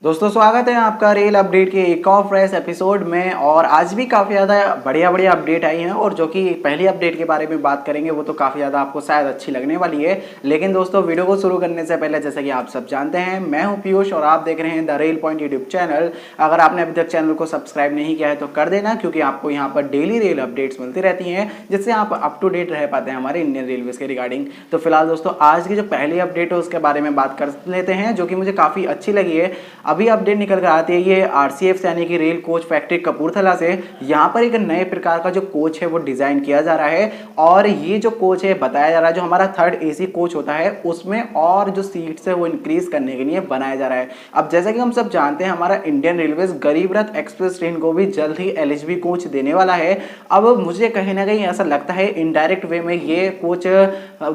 दोस्तों स्वागत है आपका रेल अपडेट के एक और फ्रेश एपिसोड में। और आज भी काफ़ी ज़्यादा बढ़िया बढ़िया अपडेट आई हैं और जो कि पहली अपडेट के बारे में बात करेंगे वो तो काफ़ी ज़्यादा आपको शायद अच्छी लगने वाली है। लेकिन दोस्तों वीडियो को शुरू करने से पहले जैसा कि आप सब जानते हैं मैं हूं पीयूष और आप देख रहे हैं the rail point YouTube channel. अगर आपने अभी तक चैनल को सब्सक्राइब नहीं किया है तो कर देना, क्योंकि आपको यहाँ पर डेली रेल अपडेट्स मिलती रहती हैं जिससे आप अप टू डेट रह पाते हैं हमारे इंडियन रेलवेज के रिगार्डिंग। तो फिलहाल दोस्तों आज की जो पहली अपडेट है उसके बारे में बात कर लेते हैं, जो कि मुझे काफ़ी अच्छी लगी है। अभी अपडेट निकल कर आती है ये आरसीएफ यानी कि रेल कोच फैक्ट्री कपूरथला से। यहाँ पर एक नए प्रकार का जो कोच है वो डिजाइन किया जा रहा है और ये जो कोच है बताया जा रहा है जो हमारा थर्ड एसी कोच होता है उसमें और जो सीट्स है वो इंक्रीज करने के लिए बनाया जा रहा है। अब जैसा कि हम सब जानते हैं हमारा इंडियन रेलवेज गरीब रथ एक्सप्रेस ट्रेन को भी जल्द ही एलएचबी कोच देने वाला है। अब मुझे कहीं ना कहीं ऐसा लगता है इनडायरेक्ट वे में ये कोच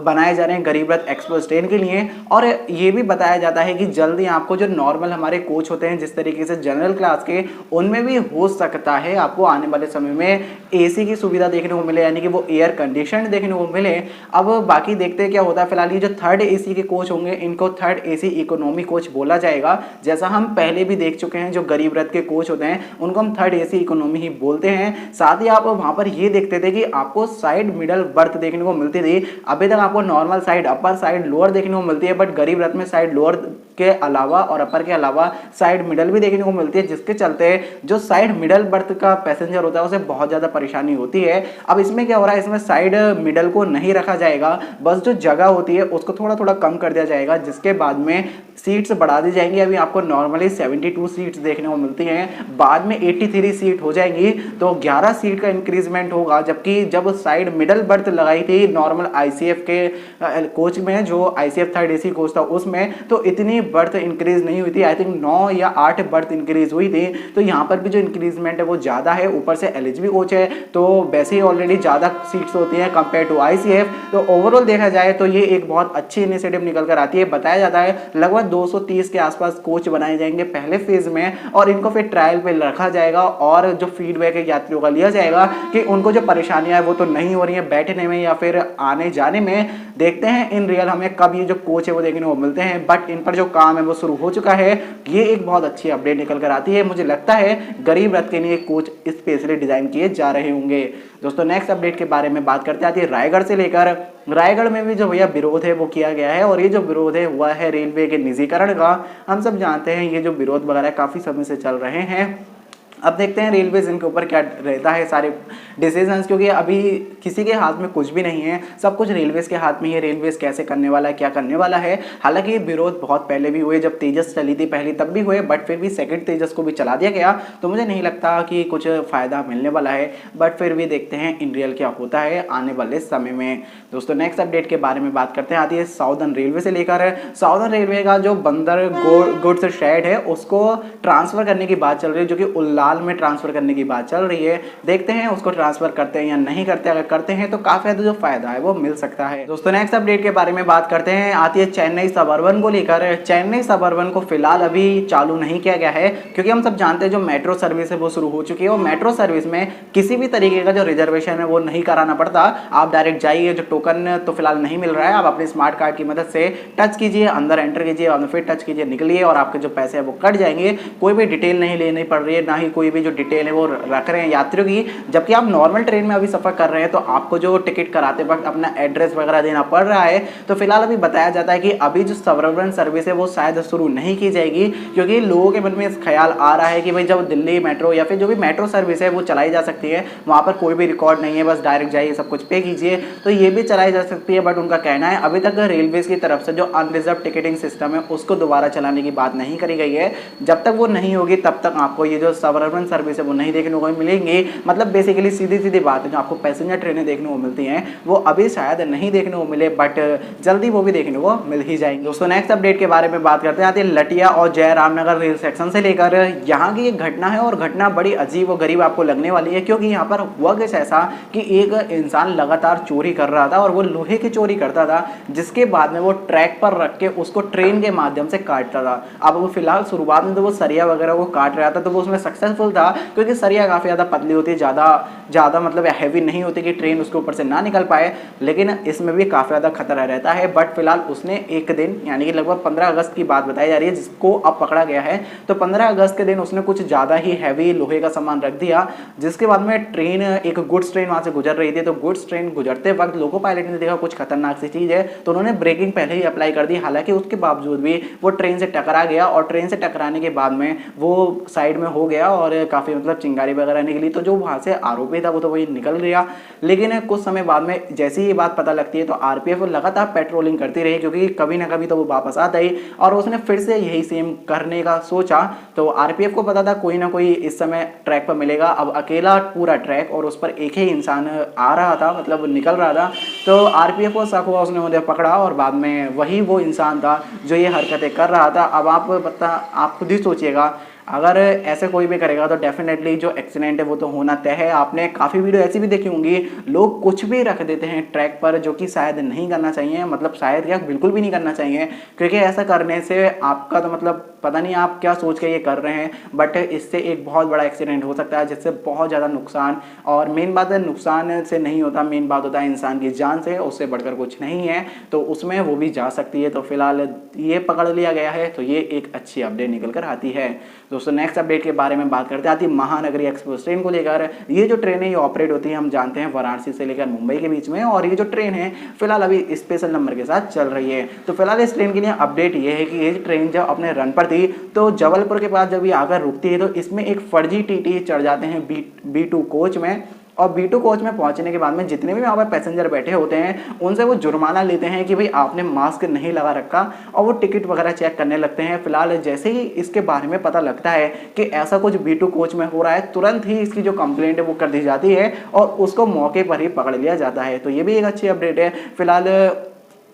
बनाए जा रहे हैं गरीब रथ एक्सप्रेस ट्रेन के लिए। और ये भी बताया जाता है कि जल्दी आपको जो नॉर्मल हमारे कोच होते हैं जिस तरीके से जनरल क्लास के, उनमें भी हो सकता है आपको आने वाले समय में एसी की सुविधा देखने को मिले, यानी कि वो एयर कंडीशन देखने को मिले। अब बाकी देखते हैं क्या होता है। फिलहाल ये जो थर्ड एसी के कोच होंगे इनको थर्ड एसी इकोनॉमी कोच बोला जाएगा, जैसा हम पहले भी देख चुके हैं। जो गरीब रथ के कोच होते हैं उनको हम थर्ड एसी इकोनॉमी ही बोलते हैं। साथ ही आप वहां पर ये देखते थे कि आपको साइड मिडल बर्थ देखने को मिलती थी। अभी तक आपको normal side upper side lower देखने को मिलती है, बट गरीब रथ में साइड लोअर के अलावा और अपर के अलावा साइड मिडल भी देखने को मिलती है, जिसके चलते जो साइड मिडल बर्थ का पैसेंजर होता है उसे बहुत ज्यादा परेशानी होती है। अब इसमें क्या हो रहा है, इसमें साइड मिडल को नहीं रखा जाएगा, बस जो जगह होती है उसको थोड़ा थोड़ा कम कर दिया जाएगा, जिसके बाद में सीट्स बढ़ा दी जाएंगी। अभी आपको नॉर्मली 72 सीट्स देखने को मिलती हैं, बाद में 83 सीट हो जाएंगी, तो 11 सीट का इंक्रीजमेंट होगा। जबकि जब साइड मिडल बर्थ लगाई थी नॉर्मल आईसीएफ के कोच में, जो आईसीएफ थर्ड एसी कोच था उसमें, तो इतनी बर्थ इंक्रीज नहीं हुई थी। आई थिंक 9 या 8 बर्थ इंक्रीज हुई थी। तो यहाँ पर भी जो इंक्रीजमेंट है वो ज्यादा है। ऊपर से एलएचबी कोच है तो वैसे ही ऑलरेडी ज्यादा सीट्स होती हैं कंपेयर टू आईसीएफ। तो ओवरऑल देखा जाए तो ये एक बहुत अच्छी इनिशिएटिव निकल कर आती है। बताया जाता है लगभग 230 के आसपास कोच बनाए जाएंगे पहले फेज में, और इनको फिर ट्रायल पे रखा जाएगा और जो फीडबैक है यात्रियों का लिया जाएगा कि उनको जो परेशानियां है वो तो नहीं हो रही है बैठने में या फिर आने जाने में। देखते हैं इन रियल हमें कब ये जो कोच है वो देखने को मिलते हैं, बट इन पर जो काम है वो शुरू हो चुका है। ये एक बहुत अच्छी अपडेट निकल कर आती है। मुझे लगता है गरीब रथ के लिए कोच स्पेशली डिजाइन किए जा रहे होंगे। दोस्तों नेक्स्ट अपडेट के बारे में बात करते आती है रायगढ़ से लेकर। रायगढ़ में भी जो भैया विरोध है वो किया गया है, और ये जो विरोध है हुआ है रेलवे के निजीकरण का। हम सब जानते हैं ये जो विरोध वगैरह काफी समय से चल रहे हैं। अब देखते हैं रेलवेज इनके ऊपर क्या रहता है सारे डिसीजंस, क्योंकि अभी किसी के हाथ में कुछ भी नहीं है, सब कुछ रेलवेज के हाथ में ही है। रेलवेज कैसे करने वाला है, क्या करने वाला है। हालांकि ये विरोध बहुत पहले भी हुए, जब तेजस चली थी पहली तब भी हुए, बट फिर भी सेकंड तेजस को भी चला दिया गया, तो मुझे नहीं लगता कि कुछ फायदा मिलने वाला है। बट फिर भी देखते हैं इन रियल क्या होता है आने वाले समय में। दोस्तों नेक्स्ट अपडेट के बारे में बात करते हैं आती है साउदर्न रेलवे से लेकर। साउदर्न रेलवे का जो बंदर गुड्स शेड है उसको ट्रांसफर करने की बात चल रही है, जो कि उल्लाल में ट्रांसफर करने की बात चल रही है। देखते हैं उसको ट्रांसफर करते हैं या नहीं करते। अगर करते हैं तो काफी ज्यादा जो फायदा है वो मिल सकता है। दोस्तों नेक्स्ट अपडेट के बारे में बात करते हैं आती है चेन्नई सबअर्बन को लेकर। चेन्नई सबअर्बन को फिलहाल अभी चालू नहीं किया गया है, क्योंकि हम सब जानते हैं जो मेट्रो सर्विस है वो शुरू हो चुकी है, और मेट्रो सर्विस में किसी भी तरीके का जो रिजर्वेशन है वो नहीं कराना पड़ता। आप डायरेक्ट जाइए, जो टोकन तो फिलहाल नहीं मिल रहा है, आप अपने स्मार्ट कार्ड की मदद से टच कीजिए, अंदर एंटर कीजिए, फिर टच कीजिए, निकलिए, और आपके जो पैसे है वो कट जाएंगे। कोई भी डिटेल नहीं लेनी पड़ रही है, ना ही कोई भी जो डिटेल है वो रख रहे हैं यात्रियों की। जबकि आप नॉर्मल ट्रेन में अभी सफर कर रहे हैं तो आपको जो टिकट कराते वक्त अपना एड्रेस वगैरह देना पड़ रहा है। तो फिलहाल अभी बताया जाता है कि अभी जो सबअर्बन सर्विस है वो शायद शुरू नहीं की जाएगी, क्योंकि लोगों के मन में इस ख्याल आ रहा है कि भाई जब दिल्ली मेट्रो या फिर जो भी मेट्रो सर्विस है वो चलाई जा सकती है, वहां पर कोई भी रिकॉर्ड नहीं है, बस डायरेक्ट जाइए, सब कुछ पे कीजिए, तो ये भी चलाई जा सकती है। बट उनका कहना है अभी तक रेलवेज की तरफ से जो अनरिजर्व टिकटिंग सिस्टम है उसको दोबारा चलाने की बात नहीं करी गई है। जब तक वो नहीं होगी तब तक आपको ये जो सबअर्बन सर्विस है वो नहीं देखने को मिलेंगी। मतलब बेसिकली सीधी सीधी बात है, जो आपको पैसेंजर ट्रेनें देखने को मिलती हैं वो अभी शायद नहीं देखने को मिले, बट जल्दी वो भी देखने को मिल ही जाएंगे। दोस्तों नेक्स्ट अपडेट के बारे में बात करते हैं आती है लटिया और जयराम नगर रेल सेक्शन से लेकर। यहाँ की एक घटना है और घटना बड़ी अजीब और गरीब आपको लगने वाली है, क्योंकि यहाँ पर हुआ कुछ ऐसा कि एक इंसान लगातार चोरी कर रहा था और वो लोहे की चोरी करता था, जिसके बाद में वो ट्रैक पर रख के उसको ट्रेन के माध्यम से काटता था। अब वो फिलहाल शुरुआत में तो वो सरिया वगैरह को काट रहा था, तो वो उसमें सक्सेस सक्सेसफुल था, क्योंकि सरिया काफ़ी ज़्यादा पतली होती है, ज़्यादा मतलब हैवी नहीं होती कि ट्रेन उसके ऊपर से ना निकल पाए, लेकिन इसमें भी काफ़ी ज़्यादा खतरा रहता है। बट फिलहाल उसने एक दिन यानी कि लगभग 15 अगस्त की बात बताई जा रही है जिसको अब पकड़ा गया है। तो 15 अगस्त के दिन उसने कुछ ज़्यादा ही हैवी लोहे का सामान रख दिया, जिसके बाद में ट्रेन, एक गुड्स ट्रेन वहाँ से गुजर रही थी। तो गुड्स ट्रेन गुजरते वक्त लोको पायलट ने देखा कुछ खतरनाक सी चीज़ है, तो उन्होंने ब्रेकिंग पहले ही अप्लाई कर दी। हालांकि उसके बावजूद भी वो ट्रेन से टकरा गया, और ट्रेन से टकराने के बाद में वो साइड में हो गया और काफ़ी मतलब चिंगारी वगैरह निकली। तो जो वहाँ से आरोपी था वो तो वही निकल गया, लेकिन कुछ समय बाद में जैसे ही ये बात पता लगती है तो आरपीएफ लगातार पेट्रोलिंग करती रही, क्योंकि कभी ना कभी तो वो वापस आता ही, और उसने फिर से यही सेम करने का सोचा। तो आरपीएफ को पता था कोई ना कोई इस समय ट्रैक पर मिलेगा। अब अकेला पूरा ट्रैक और उस पर एक ही इंसान आ रहा था, मतलब निकल रहा था। तो आरपीएफ को शक हुआ, उसने उन्हें पकड़ा और बाद में वही वो इंसान था जो ये हरकतें कर रहा था। अब आप खुद ही सोचिएगा, अगर ऐसे कोई भी करेगा तो डेफिनेटली जो एक्सीडेंट है वो तो होना तय है। आपने काफ़ी वीडियो ऐसी भी देखी होंगी, लोग कुछ भी रख देते हैं ट्रैक पर जो कि शायद नहीं करना चाहिए, मतलब शायद क्या बिल्कुल भी नहीं करना चाहिए, क्योंकि ऐसा करने से आपका तो मतलब पता नहीं आप क्या सोच के ये कर रहे हैं, बट इससे एक बहुत बड़ा एक्सीडेंट हो सकता है जिससे बहुत ज़्यादा नुकसान, और मेन बात है नुकसान से नहीं होता, मेन बात होता है इंसान की जान से, उससे बढ़कर कुछ नहीं है, तो उसमें वो भी जा सकती है। तो फिलहाल ये पकड़ लिया गया है, तो ये एक अच्छी अपडेट निकल कर आती है। दोस्तों नेक्स्ट अपडेट के बारे में बात करते हैं, आती है महानगरी एक्सप्रेस ट्रेन को लेकर। ये जो ट्रेन है ये ऑपरेट होती है, हम जानते हैं, वाराणसी से लेकर मुंबई के बीच में, और ये जो ट्रेन है फिलहाल अभी स्पेशल नंबर के साथ चल रही है। तो फिलहाल इस ट्रेन के लिए अपडेट ये है कि ये ट्रेन जब अपने रन पर थी तो जबलपुर के पास जब ये आकर रुकती है तो इसमें एक फर्जी टीटी चढ़ जाते हैं B2 कोच में, और B2 कोच में पहुंचने के बाद में जितने भी वहाँ पर पैसेंजर बैठे होते हैं उनसे वो जुर्माना लेते हैं कि भाई आपने मास्क नहीं लगा रखा, और वो टिकट वगैरह चेक करने लगते हैं। फिलहाल जैसे ही इसके बारे में पता लगता है कि ऐसा कुछ B2 कोच में हो रहा है, तुरंत ही इसकी जो कंप्लेंट है वो कर दी जाती है और उसको मौके पर ही पकड़ लिया जाता है। तो ये भी एक अच्छी अपडेट है। फिलहाल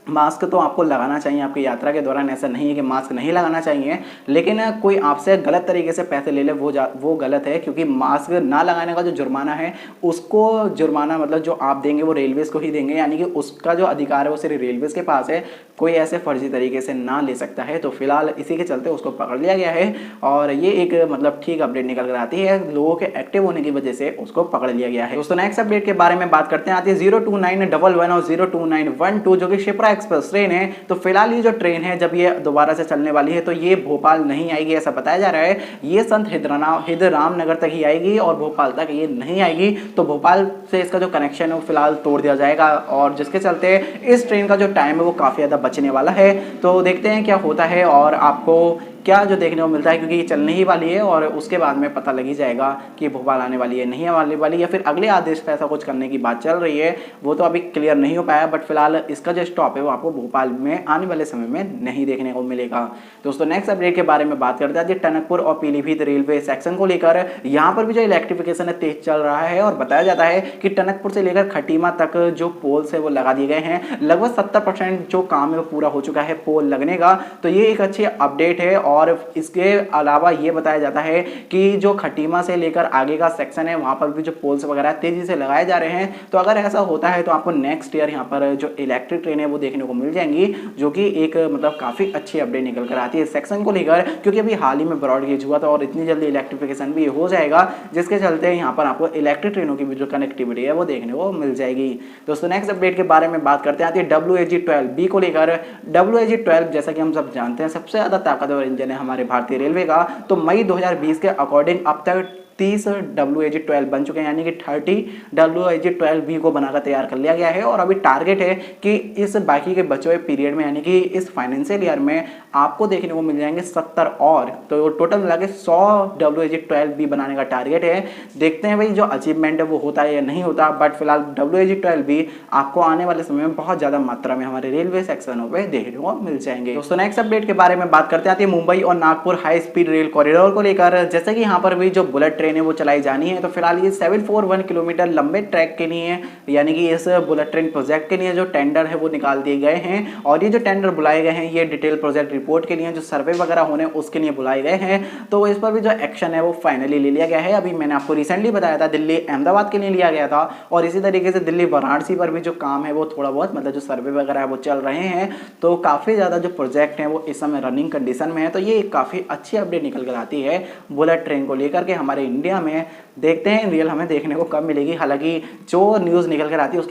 मास्क तो आपको लगाना चाहिए आपकी यात्रा के दौरान, ऐसा नहीं है कि मास्क नहीं लगाना चाहिए, लेकिन कोई आपसे गलत तरीके से पैसे ले ले वो गलत है, क्योंकि मास्क ना लगाने का जो जुर्माना है उसको जुर्माना मतलब जो आप देंगे वो रेलवेज को ही देंगे, यानी कि उसका जो अधिकार है वो सिर्फ रेलवेज के पास है, कोई ऐसे फर्जी तरीके से ना ले सकता है। तो फिलहाल इसी के चलते उसको पकड़ लिया गया है, और ये एक मतलब ठीक अपडेट निकल कर आती है, लोगों के एक्टिव होने की वजह से उसको पकड़ लिया गया है। दोस्तों नेक्स्ट अपडेट के बारे में बात करते हैं, आती है 02911 और 02912 जो कि शिप्रा एक्सप्रेस ट्रेन है। तो फिलहाल ये जो ट्रेन है जब ये दोबारा से चलने वाली है तो ये भोपाल नहीं आएगी, ऐसा बताया जा रहा है। ये संत हिदराम नगर तक ही आएगी और भोपाल तक ये नहीं आएगी। तो भोपाल से इसका जो कनेक्शन है वो फिलहाल तोड़ दिया जाएगा, और जिसके चलते इस ट्रेन का जो टाइम है वो काफ़ी ज़्यादा बचने वाला है। तो देखते हैं क्या होता है और आपको क्या जो देखने को मिलता है, क्योंकि ये चलने ही वाली है और उसके बाद में पता लग ही जाएगा कि भोपाल आने वाली है नहीं आने वाली, या फिर अगले आदेश पर ऐसा कुछ करने की बात चल रही है, वो तो अभी क्लियर नहीं हो पाया। बट फिलहाल इसका जो स्टॉप है वो आपको भोपाल में आने वाले समय में नहीं देखने को मिलेगा। दोस्तों नेक्स्ट अपडेट के बारे में बात करते हैं टनकपुर और पीलीभीत रेलवे सेक्शन को लेकर। यहाँ पर भी जो इलेक्ट्रिफिकेशन है तेज चल रहा है, और बताया जाता है कि टनकपुर से लेकर खटीमा तक जो पोल्स है वो लगा दिए गए हैं। लगभग 70% जो काम है वो पूरा हो चुका है पोल लगने का। तो ये एक अच्छी अपडेट है, और इसके अलावा ये बताया जाता है कि जो खटीमा से लेकर आगे का सेक्शन है वहां पर भी जो पोल्स वगैरह तेजी से लगाए जा रहे हैं। तो अगर ऐसा होता है तो आपको नेक्स्ट ईयर यहाँ पर जो इलेक्ट्रिक ट्रेन है वो देखने को मिल जाएंगी, जो कि एक मतलब काफी अच्छी अपडेट निकल कर आती है सेक्शन को लेकर, क्योंकि अभी हाल ही में ब्रॉडगेज हुआ था और इतनी जल्दी इलेक्ट्रिफिकेशन भी हो जाएगा, जिसके चलते यहाँ पर आपको इलेक्ट्रिक ट्रेनों की भी जो कनेक्टिविटी है वो देखने को मिल जाएगी। दोस्तों नेक्स्ट अपडेट के बारे में बात करते हैं WAG-12B को लेकर। WAG-12 जैसा कि हम सब जानते हैं सबसे ज्यादा ताकतवर इंजन है हमारे भारतीय रेलवे का। तो मई 2020 के अकॉर्डिंग अब तक 30 WAG-12 बन चुके हैं, यानी कि 30 WAG-12B को बनाकर तैयार कर लिया गया है। और अभी टारगेट है कि इस बाकी के बचे हुए पीरियड में, यानी कि इस फाइनेंशियल ईयर में आपको देखने को मिल जाएंगे 70 और, तो टोटल मिला के 100 WAG-12B बनाने का टारगेट है। देखते हैं भाई जो अचीवमेंट है वो होता है या नहीं होता, बट फिलहाल WAG-12B आपको आने वाले समय में बहुत ज्यादा मात्रा में हमारे रेलवे सेक्शनों पर देखने को मिल जाएंगे। दोस्तों नेक्स्ट अपडेट के बारे में बात करते हैं मुंबई और Nagpur high speed rail corridor को लेकर। जैसे कि यहाँ पर भी जो बुलेट ट्रेनें वो चलाई जानी है। तो फिलहाल ये 741 किलोमीटर लंबे ट्रैक के लिए यानी कि इस बुलेट ट्रेन प्रोजेक्ट के लिए जो टेंडर है वो निकाल दिए गए हैं, और ये जो टेंडर बुलाए गए हैं ये डिटेल प्रोजेक्ट रिपोर्ट के लिए, जो सर्वे वगैरह होने उसके लिए बुलाए गए हैं। तो इस पर भी जो एक्शन है वो फाइनली ले लिया गया है। अभी मैंने आपको रिसेंटली बताया था दिल्ली अहमदाबाद के लिए लिया गया था, और इसी तरीके से दिल्ली वाराणसी पर भी जो काम है वो थोड़ा बहुत मतलब जो सर्वे वगैरह है वो चल रहे हैं। तो काफ़ी ज़्यादा जो प्रोजेक्ट हैं वो इस समय रनिंग कंडीशन में है। तो ये काफ़ी अच्छी अपडेट निकल कर आती है बुलेट ट्रेन को लेकर के हमारे इंडिया में। देखते हैं रियल हमें देखने को कब मिलेगी, हालांकि जो न्यूज़ निकल कर आती है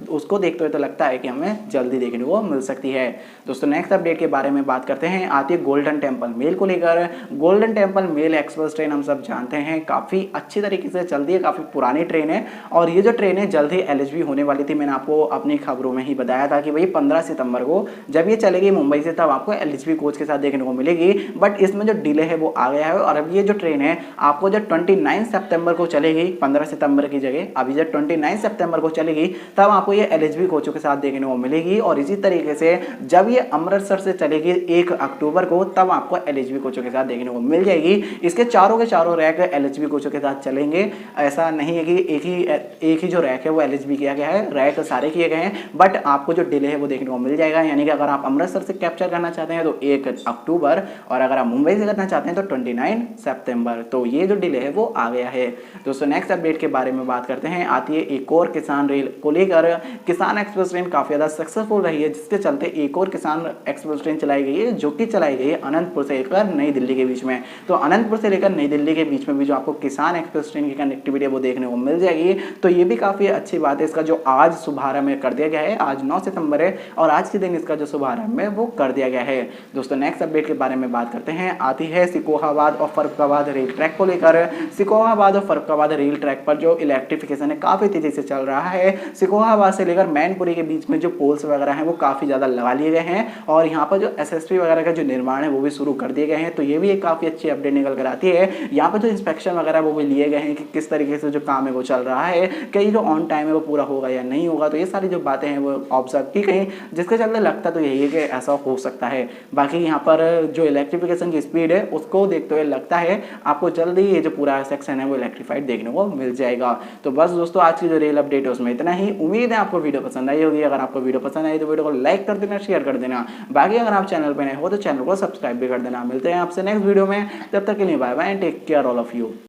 उसको देखते हुए तो लगता है कि हमें जल्दी देखने को मिल सकती है। दोस्तों नेक्स्ट अपडेट के बारे में बात करते हैं, आती है गोल्डन टेम्पल मेल को लेकर। Golden temple mail express train हम सब जानते हैं काफ़ी अच्छी तरीके से चलती है, काफ़ी पुरानी ट्रेन है, और ये जो ट्रेन है जल्द ही एलएचबी होने वाली थी। मैंने आपको अपनी खबरों में ही बताया था कि भाई 15 सितंबर को जब ये चलेगी मुंबई से तब आपको एलएचबी कोच के साथ देखने को मिलेगी, बट इसमें जो डिले है वो आ गया है। और अब ये जो ट्रेन है आपको जब 29 सितंबर को चलेगी, 15 सितंबर की जगह अभी जब 29 सितंबर को चलेगी तब आपको ये एलएचबी कोचों के साथ देखने को मिलेगी। और इसी तरीके से जब ये अमृतसर से चलेगी 1 अक्टूबर को तब आपको एलएचबी कोचों के साथ देखने को मिल जाएगी। इसके चारों के चारों रैक एलएचबी कोचों के साथ चलेंगे, ऐसा नहीं है कि एक ही जो रैक है वो एलएचबी किया गया है, रैक सारे किए गए हैं, बट आपको जो डिले है वो देखने को मिल जाएगा। यानी कि अगर आप अमृतसर से कैप्चर करना चाहते हैं तो 1 अक्टूबर, और अगर आप मुंबई से करना चाहते हैं तो 29 सितंबर। तो ये जो डिले है वो आ गया है। दोस्तों नेक्स्ट अपडेट के बारे में बात करते हैं, आती है एक और किसान रेल को लेकर। किसान एक्सप्रेस ट्रेन काफी ज्यादा सक्सेसफुल रही है, जिसके चलते एक और किसान एक्सप्रेस ट्रेन चलाई गई है, जो कि चलाई गई है अनंतपुर से लेकर नई दिल्ली के बीच में। तो अनंतपुर से लेकर नई दिल्ली के बीच में भी जो आपको किसान एक्सप्रेस ट्रेन की कनेक्टिविटी है वो देखने को मिल जाएगी। तो ये भी काफी अच्छी बात है। इसका जो आज शुभारंभ कर दिया गया है, आज 9 सितंबर है, और आज के दिन इसका जो शुभारंभ है वो कर दिया गया है। दोस्तों नेक्स्ट अपडेट के बारे में बात करते हैं, आती है सिकोहाबाद और फर्रुखाबाद रेल ट्रैक को लेकर। सिकोहाबाद और फर्रुखाबाद रेल ट्रैक पर जो इलेक्ट्रिफिकेशन है काफी तेजी से चल रहा है। सिकोहाबाद से लेकर मैनपुरी के बीच में जो पोल्स वगैरह हैं वो काफी ज्यादा लगा लिए गए हैं, और यहाँ पर जो एसएसटी वगैरह का जो निर्माण है वो भी शुरू कर दिए गए हैं। तो ये भी एक काफी अच्छी अपडेट निकल कर आती है। यहाँ पर जो इंस्पेक्शन वगैरह वो भी लिए गए हैं कि किस तरीके से जो काम है वो चल रहा है, कहीं जो ऑन टाइम है वो पूरा होगा या नहीं होगा। तो ये सारी जो बातें हैं वो ऑब्जर्व की गई, जिसके चलते लगता तो यही है कि ऐसा हो सकता है। बाकी यहाँ पर जो इलेक्ट्रिफिकेशन की स्पीड है उसको देखते हुए लगता है आपको जल्दी ये जो पूरा सेक्शन है वो इलेक्ट्रीफाइड देखने को मिल जाएगा। तो बस दोस्तों आज की जो रेल अपडेट है उसमें इतना ही। उम्मीद है आपको वीडियो पसंद आई होगी। अगर आपको वीडियो पसंद आई तो वीडियो को लाइक कर देना, शेयर कर देना। बाकी अगर आप चैनल पर नए हो तो चैनल को सब्सक्राइब भी कर देना। मिलते हैं आपसे नेक्स्ट वीडियो में, तब तक के लिए bye bye and take care all of you.